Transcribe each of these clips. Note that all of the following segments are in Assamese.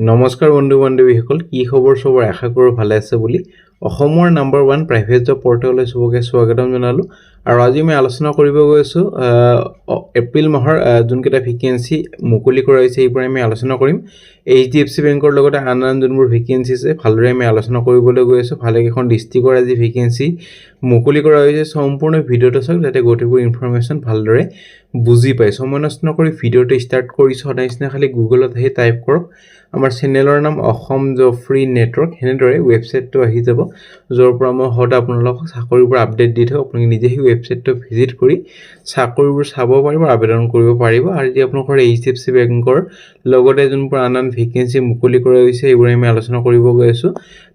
নমস্কাৰ বন্ধু বান্ধৱীসকল, কি খবৰ? সবৰ আশা কৰোঁ ভালে আছে বুলি। অসমৰ নাম্বাৰ 1 প্ৰাইভেট জব পৰ্টেললৈ সবকে স্বাগতম জনালোঁ। আৰু আজি মই আলোচনা কৰিব গৈছোঁ এপ্ৰিল মাহৰ যোনকেইটা ভেকেঞ্চি মুকলি কৰা হৈছে এইবোৰ আমি আলোচনা কৰিম। HDFC বেংকৰ লগতে আন যোনবোৰ ভেকেঞ্চি আছে ভালদৰে আমি আলোচনা কৰিবলৈ গৈ আছোঁ। ভালেকেইখন ডিষ্ট্ৰিক্টৰ আজি ভেকেঞ্চি মুকলি কৰা হৈছে। সম্পূৰ্ণ ভিডিঅ'টো চাওক যাতে গোটেইবোৰ ইনফৰমেশ্যন ভালদৰে বুজি পায়। সময় নষ্ট নকৰি ভিডিঅ'টো ষ্টাৰ্ট কৰিছোঁ। সদায় নিচিনা খালি গুগলত আহি টাইপ কৰক আমাৰ চেনেলৰ নাম অসম জব ফ্ৰী নেটৱৰ্ক। সেনেদৰে ৱেবছাইটটো আহি যাব, য'ৰ পৰা মই সদায় আপোনালোকক চাকৰিবোৰ আপডেট দি থাকোঁ। আপোনালোকে নিজে সেই ৱেবছাইটটো ভিজিট কৰি চাকৰিবোৰ চাব পাৰিব, আবেদন কৰিব পাৰিব। আৰু যদি আপোনালোকৰ HDFC বেংকৰ লগতে যোনবোৰ আন ভেকেঞ্চি মুকলি কৰা হৈছে এইবোৰ আমি আলোচনা কৰিব গৈ আছোঁ।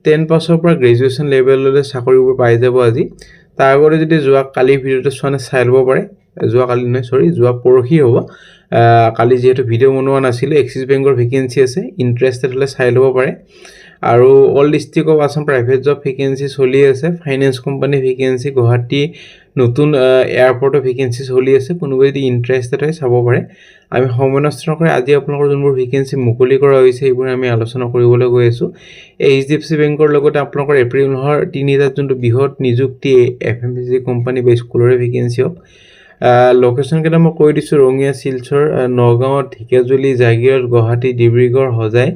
10 পাছৰ পৰা গ্ৰেজুৱেশ্যন লেভেললৈ চাকৰিবোৰ পাই যাব আজি। তাৰ আগতে যদি যোৱা কালি ভিডিঅ'টো চোৱা চাই ল'ব পাৰে। যোৱা পৰহি হ'ব। কালি যিহেতু ভিডিঅ' বনোৱা নাছিলে, এক্সিছ বেংকৰ ভেকেঞ্চি আছে, ইণ্টাৰেষ্টেড হ'লে চাই ল'ব পাৰে। আৰু all district of Assam private job vacancy চলি আছে। ফাইনেন্স কোম্পানী ভেকেঞ্চি, গুৱাহাটী নতুন এয়াৰপৰ্টৰ ভেকেঞ্চি চলি আছে। কোনোবাই যদি ইণ্টাৰেষ্টেড হয় চাব পাৰে। আমি সময় নষ্ট নকৰি আজি আপোনালোকৰ যোনবোৰ ভেকেঞ্চি মুকলি কৰা হৈছে এইবোৰ আমি আলোচনা কৰিবলৈ গৈ আছোঁ। HDFC বেংকৰ লগতে আপোনালোকৰ এপ্ৰিল মাহৰ 3টাত যোনটো বৃহৎ নিযুক্তি FMCG কোম্পানী বা স্কুলৰে ভেকেঞ্চি হওক। লোকেশ্যন কেইটা মই কৈ দিছোঁ: ৰঙিয়া, শিলচৰ, নগাঁও, ঢেকিয়াজুলি, জাগিৰোড, গুৱাহাটী, ডিব্ৰুগড়, হোজাই,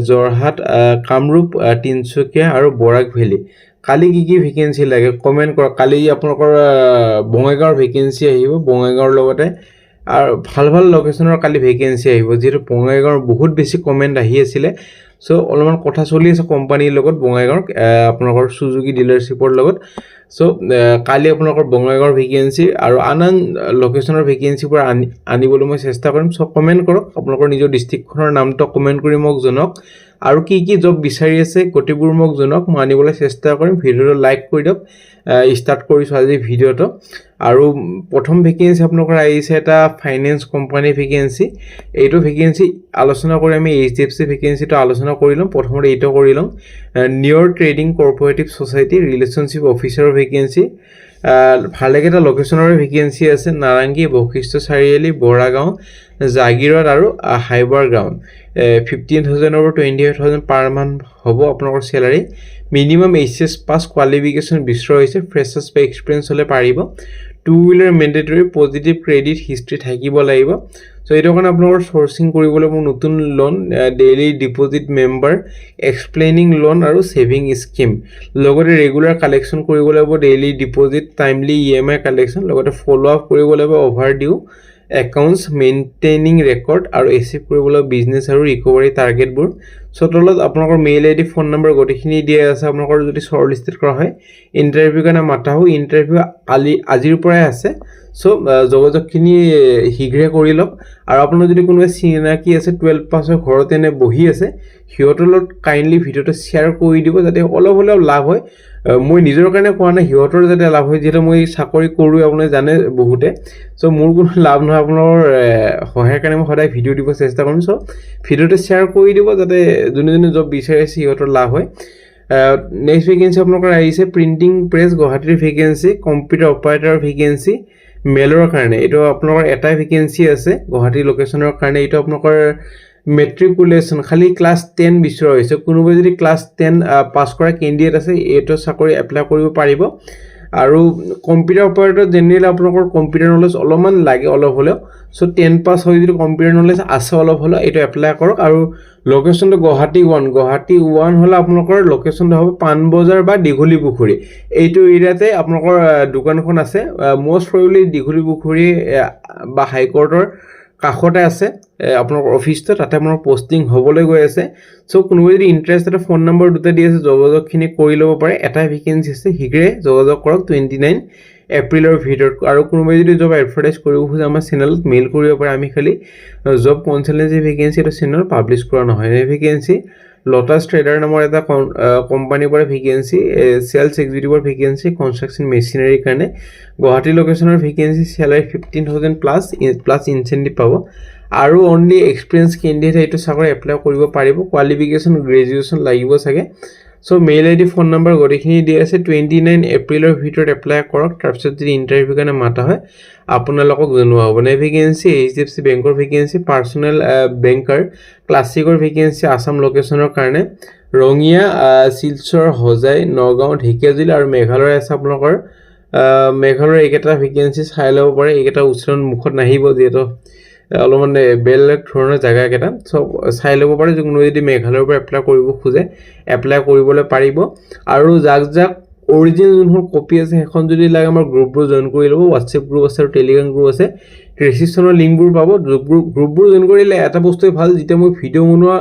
যোৰহাট, কামৰূপ, তিনিচুকীয়া আৰু বৰাক ভেলী। কালি কি ভেকেঞ্চি লাগে কমেণ্ট কৰক। কালি আপোনালোকৰ বঙাইগাঁৱৰ ভেকেঞ্চি আহিব। বঙাইগাঁৱৰ লগতে আৰু ভাল লোকেশ্যনৰ কালি ভেকেঞ্চি আহিব। যিহেতু বঙাইগাঁৱৰ বহুত বেছি কমেণ্ট আহি আছিলে, চ' অলপমান কথা চলি আছে কোম্পানীৰ লগত বঙাইগাঁৱৰ আপোনালোকৰ চুজুকি ডিলাৰশ্বিপৰ লগত। চ' কালি আপোনালোকৰ বঙাইগাঁৱৰ ভেকেঞ্চি আৰু আন লোকেশ্যনৰ ভেকেঞ্চিবোৰ আনিবলৈ মই চেষ্টা কৰিম। চ' কমেণ্ট কৰক, আপোনালোকৰ নিজৰ ডিষ্ট্ৰিক্টখনৰ নামটো কমেণ্ট কৰি মোক জনাওক। আৰু কি জব বিচাৰি আছে গোটেইবোৰ মোক জনাওক, মই আনিবলৈ চেষ্টা কৰিম। ভিডিঅ'টো লাইক কৰি দিয়ক। ষ্টাৰ্ট কৰিছোঁ আজি ভিডিঅ'টো। আৰু প্ৰথম ভেকেঞ্চি আপোনালোকৰ আহিছে এটা ফাইনেন্স কোম্পানী ভেকেঞ্চি। এইটো ভেকেঞ্চি আলোচনা কৰি আমি HDFC ভেকেঞ্চিটো আলোচনা কৰি ল'ম। প্ৰথমতে এইটো কৰি ল'ম। New York trading cooperative society relationship অফিচাৰৰ ভেকেঞ্চি। ভালেকেইটা লোকেশ্যনৰ ভেকেঞ্চি আছে: নাৰেংগী, বশিষ্ঠ চাৰিআলি, বৰাগাঁও, জাগিৰোড আৰু হাইবাৰ গাঁও। 15,000 over 28,000 পাৰ মান্থ হ'ব আপোনালোকৰ চেলাৰী। মিনিমাম HS পাছ কোৱালিফিকেশ্যন বিচৰা হৈছে। ফ্ৰেছাৰ্ছ বা এক্সপিৰিয়েঞ্চ হ'লে পাৰিব। 2 wheeler mandatory, positive credit history থাকিব লাগিব। চ' এইটো কাৰণে আপোনালোকৰ চ'ৰ্চিং কৰিবলৈ মোৰ নতুন loan, daily deposit member, explaining loan আৰু ছেভিং স্কিম। লগতে ৰেগুলাৰ কালেকশ্যন কৰিব লাগিব, daily deposit, timely EMI collection, লগতে ফ'ল' আপ কৰিব লাগিব অভাৰ ডিউ একাউণ্টছ, মেইনটেইনিং ৰেকৰ্ড আৰু এচিভ কৰিব লাগিব বিজনেছ আৰু ৰিকভাৰী টাৰ্গেটবোৰ। চ' তলত আপোনালোকৰ মেইল ID, ফোন নম্বৰ গোটেইখিনি দিয়া আছে। আপোনালোকৰ যদি শ্বৰ্ট লিষ্টেড কৰা হয় ইণ্টাৰভিউৰ কাৰণে মাতা হ'ব। ইণ্টাৰভিউ আজিৰ পৰাই আছে। চ' যোগাযোগখিনি শীঘ্ৰে কৰি লওক। আৰু আপোনাৰ যদি কোনোবা চিনাকি আছে 12 পাছৰ ঘৰতে এনে বহি আছে, সিহঁতৰ লগত কাইণ্ডলি ভিডিঅ'টো শ্বেয়াৰ কৰি দিব যাতে অলপ হ'লেও লাভ হয়। মই নিজৰ কাৰণে কোৱা নাই, সিহঁতৰ যাতে লাভ হয়। যিহেতু মই চাকৰি কৰোঁ, আপুনি জানে বহুতে। চ' মোৰ কোনো লাভ নহয়, আপোনালোকৰ সহায়ৰ কাৰণে মই সদায় ভিডিঅ' দিব চেষ্টা কৰিম। চ' ভিডিঅ'টো শ্বেয়াৰ কৰি দিব যাতে যোনে জব বিচাৰি আছে সিহঁতৰ লাভ হয়। নেক্সট ভেকেঞ্চি আপোনালোকৰ আহিছে প্ৰিণ্টিং প্ৰেছ গুৱাহাটীৰ ভেকেঞ্চি, কম্পিউটাৰ অপাৰেটৰ ভেকেঞ্চি মেলৰ কাৰণে। এইটো আপোনালোকৰ এটাই ভেকেঞ্চি আছে গুৱাহাটী লোকেশ্যনৰ কাৰণে। এইটো আপোনালোকৰ মেট্ৰিকুলেশ্যন খালি ক্লাছ 10 বিচৰা হৈছে। কোনোবাই যদি ক্লাছ 10 পাছ কৰা কেণ্ডিডেট আছে এইটো চাকৰি এপ্লাই কৰিব পাৰিব। আৰু কম্পিউটাৰ অপাৰেটৰ জেনেৰেলি আপোনালোকৰ কম্পিউটাৰ নলেজ অলপমান লাগে, অলপ হ'লেও। চ' 10 পাছ হৈ যদি কম্পিউটাৰ নলেজ আছে অলপ হ'লেও এইটো এপ্লাই কৰক। আৰু লোকেশ্যনটো গুৱাহাটী 1 হ'লে আপোনালোকৰ লোকেশ্যনটো হ'ব পাণবজাৰ বা দীঘলী পুখুৰী। এইটো এৰিয়াতে আপোনালোকৰ দোকানখন আছে। মষ্ট প্ৰবেবলি দীঘলী পুখুৰী বা হাইকোৰ্টৰ কাষতে আছে আপোনালোকৰ অফিচটো, তাতে আপোনাৰ পষ্টিং হ'বলৈ গৈ আছে। চ' কোনোবাই যদি ইণ্টাৰেষ্টেড ফোন নম্বৰ দুটা দি আছে, যোগাযোগখিনি কৰি ল'ব পাৰে। এটাই ভেকেঞ্চি আছে, শীঘ্ৰে যোগাযোগ কৰক 29 এপ্ৰিলৰ ভিতৰত। আৰু কোনোবাই যদি জব এডভাৰটাইজ কৰিব খোজে আমাৰ চেনেলত মেইল কৰিব পাৰে। আমি খালি জব কনচালটেঞ্চি ভেকেঞ্চি এইটো চেনেল পাব্লিছ কৰা নহয়। এই ভেকেঞ্চি লটাছ ট্ৰেডাৰ নামৰ এটা কোম্পানীৰ পৰা ভেকেঞ্চি, চেলছ এক্সিকিউটিভৰ ভেকেঞ্চি, কনষ্ট্ৰাকশ্যন মেচিনাৰীৰ কাৰণে। গুৱাহাটী লোকেশ্যনৰ ভেকেঞ্চি, চেলাৰী 15,000 প্লাছ ইনচেণ্টিভ পাব। আৰু অনলি এক্সপিৰিয়েঞ্চ কেণ্ডিডেট এইটো চাকৰি এপ্লাই কৰিব পাৰিব। কোৱালিফিকেশ্যন গ্ৰেজুৱেশ্যন লাগিব চাগে। So mail ID phone number গোটেইখিনি দিয়া আছে 29 এপ্ৰিলৰ ভিতৰত এপ্লাই কৰক তাৰপিছত যদি ইণ্টাৰভিউ কাৰণে মাতা হয় আপোনালোকক জনোৱা হ'ব নে ভেকেন্সি HDFC বেংকৰ ভেকেন্সি পাৰ্সোনেল বেংকাৰ ক্লাছিকৰ ভেকেন্সি আসাম লোকেশনৰ কাৰণে ৰঙিয়া শিলচৰ হোজাই নগাঁও ঢেকিয়াজুলি আৰু মেঘালয় আছে আপোনালোকৰ মেঘালয়ৰ এইকেইটা ভেকেন্সি চাই ল'ব পাৰে এইকেইটা উচ্চাৰণ মুখত নাহিব যিহেতু অলপমান বেলেগ ধৰণৰ জায়গাকেইটা সব চাই ল'ব পাৰে যোনে যদি মেঘালয়ৰ পৰা এপ্লাই কৰিব খোজে এপ্লাই কৰিবলৈ পাৰিব আৰু যাক অৰিজিনেল যোনখন কপি আছে সেইখন যদি লাগে আমাৰ গ্ৰুপবোৰ জয়েন কৰি ল'ব হোৱাটছএপ গ্ৰুপ আছে আৰু টেলিগ্ৰাম গ্ৰুপ আছে ৰেজিষ্ট্ৰেশ্যনৰ লিংকবোৰ পাব গ্ৰুপবোৰ জয়েন কৰিলে এটা বস্তুৱে ভাল যেতিয়া মই ভিডিঅ' বনোৱা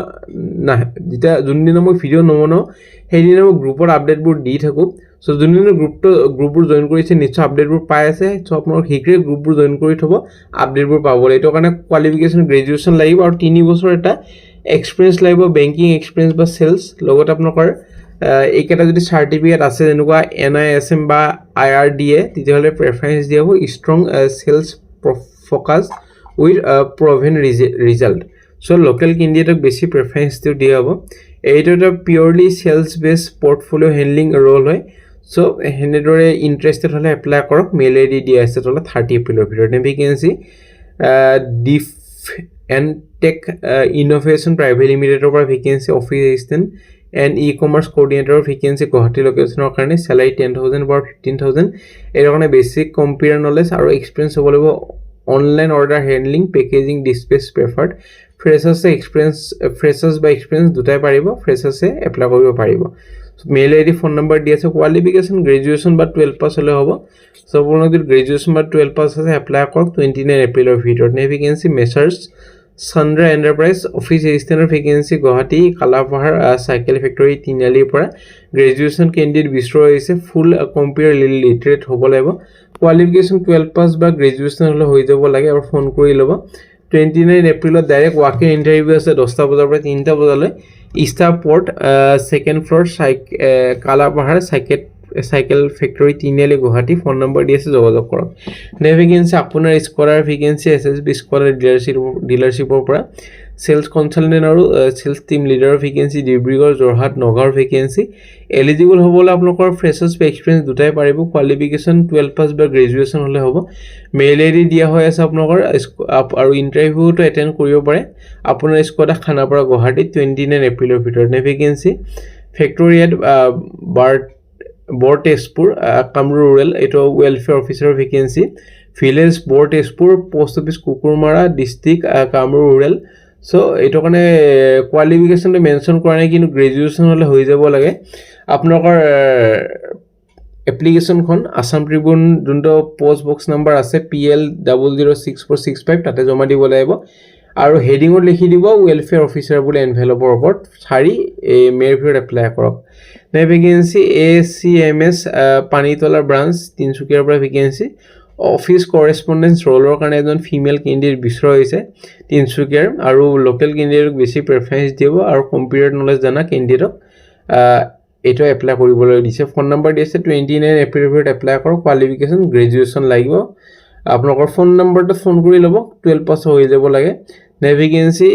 যেতিয়া যোনদিনা মই ভিডিঅ' নবনাওঁ সেইদিনা মই গ্ৰুপৰ আপডেটবোৰ দি থাকোঁ সো যোনদিনা গ্ৰুপবোৰ জয়েন কৰিছে নিশ্চয় আপডেটবোৰ পাই আছে সো আপোনালোক শীঘ্ৰে গ্ৰুপবোৰ জয়েন কৰি থ'ব আপডেটবোৰ পাবলৈ এইটো কাৰণে কোৱালিফিকেশ্যন গ্ৰেজুৱেশ্যন লাগিব আৰু 3 বছৰ এটা এক্সপিৰিয়েঞ্চ লাগিব বেংকিং এক্সপিৰিয়েঞ্চ বা চেলছ লগত আপোনালোকৰ এইকেইটা যদি চাৰ্টিফিকেট আছে যেনেকুৱা NISM বা IRDA তেতিয়াহ'লে প্ৰেফাৰেঞ্চ দিয়া হ'ব strong sales focus with proven result so local কেণ্ডিডেটক বেছি প্ৰেফাৰেঞ্চটো দিয়া হ'ব এইটো এটা purely sales base portfolio' handling role হয় সো সেনেদৰে ইণ্টাৰেষ্টেড হ'লে এপ্লাই কৰক মেইল আইডি দিয়া আছে তলত 30 এপ্ৰিলৰ ভিতৰত ভেকেন্সি ডিফ এণ্ড টেক ইন'ভেশ্যন প্ৰাইভেট লিমিটেডৰ পৰা vacancy office assistant and e-commerce কোঅৰ্ডিনেটৰৰ ভেকেন্সি গুৱাহাটী লোকেশ্যনৰ কাৰণে চেলাৰী 10,000 বা 15,000 এইটো কাৰণে বেছিক কম্পিউটাৰ নলেজ আৰু এক্সপিৰিয়েঞ্চ হ'ব লাগিব online order handling packaging dispatch preferred freshers বা এক্সপিৰিয়েঞ্চ দুটাই পাৰিব ফ্ৰেছাৰ্ছে এপ্লাই কৰিব পাৰিব মেইল আইডি ফোন নাম্বাৰ দি আছে কোৱালিফিকেশ্যন গ্ৰেজুৱেশ্যন বা 12 পাছ হ'লে হ'ব সো আপোনালোকৰ যদি গ্ৰেজুৱেশ্যন বা 12 পাছ আছে এপ্লাই কৰক 29 এপ্ৰিলৰ ভিতৰত vacancy Messrs Sandra Enterprise office এছিষ্টেণ্টৰ vacancy Guwahati Kalapahar cycle factory তিনিআলিৰ পৰা গ্ৰেজুৱেশ্যন কেণ্ডিডেট বিচৰা হৈছে ফুল কম্পিউটাৰ লিটাৰেট হ'ব লাগিব কোৱালিফিকেশ্যন 12 পাছ বা গ্ৰেজুৱেশ্যন হ'লে হৈ যাব লাগে আৰু ফোন কৰি ল'ব 29 এপ্ৰিলত ডাইৰেক্ট ৱাক ইন ইণ্টাৰভিউ আছে 10টা বজাৰ পৰা 3টা বজালৈ ইষ্টা পৰ্ট second floor Kalapahar cycle factory Tiniali Guwahati phone number দি আছে যোগাযোগ কৰক ভেকেন্সি আপোনাৰ স্কলাৰ ভেকেন্সি SSB স্কলাৰ ডিলাৰশ্বিপৰ পৰা চেলছ কনচালটেণ্ট আৰু চেলছ টিম লিডাৰৰ ভেকেন্সি ডিব্ৰুগড় যোৰহাট নগাঁৱৰ ভেকেন্সি এলিজিবল হ'বলৈ আপোনালোকৰ ফ্ৰেছাৰ্ছ বা এক্সপিৰিয়েঞ্চ দুটাই পাৰিব কোৱালিফিকেশ্যন 12 পাছ বা গ্ৰেজুৱেশ্যন হ'লে হ'ব মেইল আইডি দিয়া হৈ আছে আপোনালোকৰ আৰু ইণ্টাৰভিউটো এটেণ্ড কৰিব পাৰে আপোনাৰ স্কোৱাডা খানাপাৰা গুৱাহাটীত 29 এপ্ৰিলৰ ভিতৰত ভেকেন্সি ফেক্টৰী এট বৰ তেজপুৰ কামৰূপ ৰুৰেল এইটো ৱেলফেয়াৰ অফিচাৰৰ ভেকেন্সি ভিলেজ বৰ Tezpur post office Kukurmara district Kamrup rural so এইটো কাৰণে কোৱালিফিকেশ্যনটো মেনশ্যন কৰা নাই কিন্তু গ্ৰেজুৱেশ্যন হ'লে হৈ যাব লাগে আপোনালোকৰ এপ্লিকেশ্যনখন আছাম ট্ৰিবিউন যোনটো পোষ্ট বক্স নাম্বাৰ আছে PL006465 তাতে জমা দিব লাগিব আৰু হেডিঙত লিখি দিব ৱেলফেয়াৰ অফিচাৰ বুলি এনভেলপৰ ওপৰত 4 মেৰ ভিতৰত এপ্লাই কৰক ভেকেন্সি ACMS পানীতলা ব্ৰাঞ্চ তিনচুকীয়াৰ পৰা ভেকেন্সি অফিচ কৰেছপণ্ডেন্স ৰোলৰ কাৰণে এজন ফিমেল কেণ্ডিডেট বিচৰা হৈছে তিনচুকীয়াৰ আৰু লোকেল কেণ্ডিডেটক বেছি প্ৰেফাৰেঞ্চ দিব আৰু কম্পিউটাৰ নলেজ জানা কেণ্ডিডেটক এইটো এপ্লাই কৰিবলৈ দিছে ফোন নম্বৰ দি আছে 29 এপ্ৰিলৰ ভিতৰত এপ্লাই কৰক কোৱালিফিকেশ্যন গ্ৰেজুৱেশ্যন লাগিব আপোনালোকৰ ফোন নম্বৰটো ফোন কৰি ল'ব 12 পাছ হৈ যাব লাগে ভেকেন্সি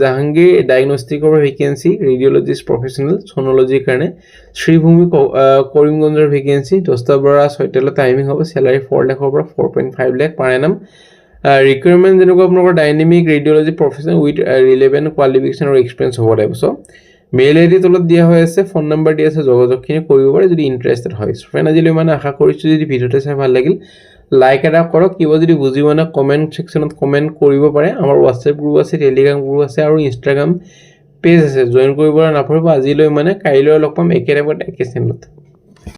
জাহাংগীৰ ডায়েগনষ্টিকৰ ভেকেন্সি ৰেডিঅ'লজিষ্ট প্ৰফেচনেল ছ'নলজিৰ কাৰণে শ্ৰীভূমি কৰিমগঞ্জৰ ভেকেন্সি 10টা পৰা 6টালৈ টাইমিং হ'ব চেলাৰী 4 লাখৰ পৰা 4.5 লাখ পাৰ এনাম ৰিকুৱাৰমেণ্ট যেনেকুৱা আপোনালোকৰ dynamic radiology professional with relevant qualification আৰু এক্সপিৰিয়েঞ্চ হ'ব লাগিব চ' মেইল আইডি তলত দিয়া হৈ আছে ফোন নম্বৰ দি আছে যোগাযোগখিনি কৰিব পাৰে যদি ইণ্টাৰেষ্টেড হয় ফ্ৰেণ্ড আজিলৈ মানে আশা কৰিছোঁ যদি ভিডিঅ'টো চাই ভাল লাগিল লাইক এটা কৰক কিবা যদি বুজি পোৱা নাই কমেণ্ট ছেকশ্যনত কমেণ্ট কৰিব পাৰে আমাৰ হোৱাটছএপ গ্ৰুপ আছে টেলিগ্ৰাম গ্ৰুপ আছে আৰু ইনষ্টাগ্ৰাম পেজ আছে জইন কৰিবলৈ নাপাহৰিব আজিলৈ মানে কাইলৈ লগ পাম একেবাৰে একে চেনেলত